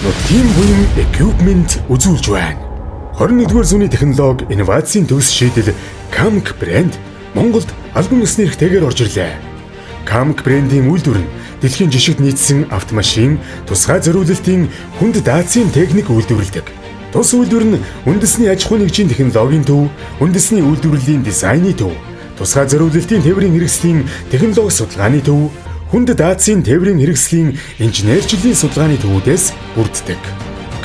Нутгийн буян equipment үзүүлж байна. 21-р зууны технологи, инновацийн төгс шийдэл Camk брэнд Монголд албан ёсны эрхтэйгээр орж ирлээ. Camk брэндийн үйлдвэр нь дэлхийн жишгт нийцсэн автомашин, тусгай зориулалтын хүнд даацын техник үйлдвэрлэдэг. Тус үйлдвэр нь үндэсний аж ахуйн нэгжийн технологийн төв, үндэсний үйлдвэрлэлийн дизайны төв, тусгай зориулалтын тээврийн хэрэгслийн технологи судалгааны төв, хүнд даацын тээврийн хэрэгслийн инженерчлэлийн судалгааны төвүүдээс бүрддэг.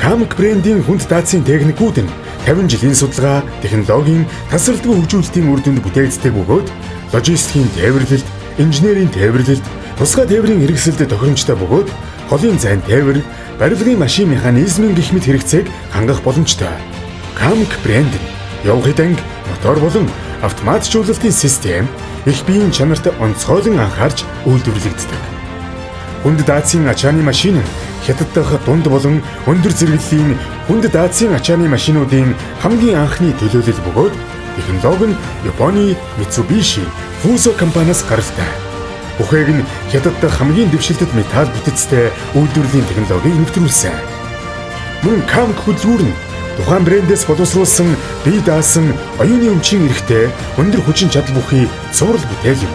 Camk брэндийн хүнд даацын техникүүд нь 50 жилийн судалгаа, технологийн тасралтгүй хөгжүүлэлтийн үр дүнд бүтээгддэг бөгөөд логистикийн тээвэрлэлд, инженерийн тээвэрлэлд, тусгай тээврийн хэрэгсэлд тохиромжтой бөгөөд холын зайн тээвэр, барилгын машин механизмын гэх мэт хэрэгцээг хангах боломжтой. Camk брэнд нь явгад анги, мотор болон автоматжуулалтын систем их биеийн чанарт онцгойлон анхаарч үйлдвэрлэгддэг. Хүнд даацын ачааны машин нь хятад дахь дунд болон өндөр зэрэглэлийн хүнд даацын ачааны машинуудын хамгийн анхны төлөөлөл бөгөөд технологи нь Японы Mitsubishi Fuso компаниас гаралтай. Бүхээг нь хятад дахь хамгийн дэвшилтэт металл бүтэцтэй үйлдвэрлэлийн технологиг нэвтрүүлсэн. Мөн Camk хөдөлгүүр нь тухайн брэндээс боловсруулсан бие даасан оюуны өмчийн эрэхтэй өндөр хүчин чадал бүхий цуврал бүтээл юм.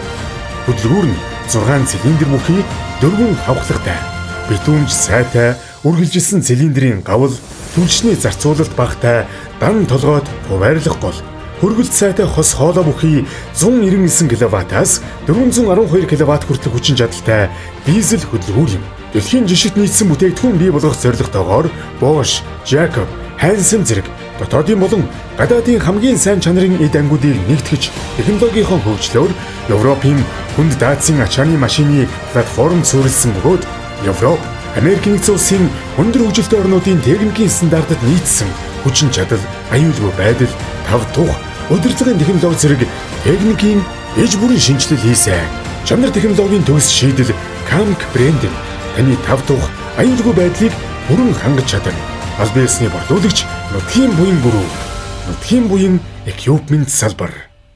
Хөдөлгүүр нь 6 цилиндр бүхий 4 хавхлагтай, битүүмж сайтай, үргэлжилсэн цилиндрийн гавл, түлшний зарцуулалт багтай, дан толгойд хуваарлах гол, хөргөлт сайтай хос хоолой бүхий 199 кВт-аас 412 кВт хүртэлх хүчин чадалтай дизель хөдөлгүүр юм. Дэлхийн жишгт нийцсэн бүтээгдэхүүн бий болгох зорилготойгоор Bosch, Jacob, Hansen зэрэг дотоодын болон гадаадын хамгийн сайн чанарын эд ангиудыг нэгтгэж технологийн хөгжлөөр Европын хүнд даацын ачааны машины платформ суурилсан бөгөөд Европ, Америк нэгдсэн улсын өндөр хөгжилтэй орнуудын техникийн стандартад нийцсэн хүчин чадал, аюулгүй байдал, тав тух, удирдлагын технологи зэрэг техникийн эж бүрийн шинжилэл хийсэн. Чанар технологийн төгс шийдэл Camk брэнд нь таны тав тух, аюулгүй байдлыг бүрэн хангаж чадна. Албан ёсны борлуулагч Нутгийн буян гүрүү, Нутгийн буян equipment салбар.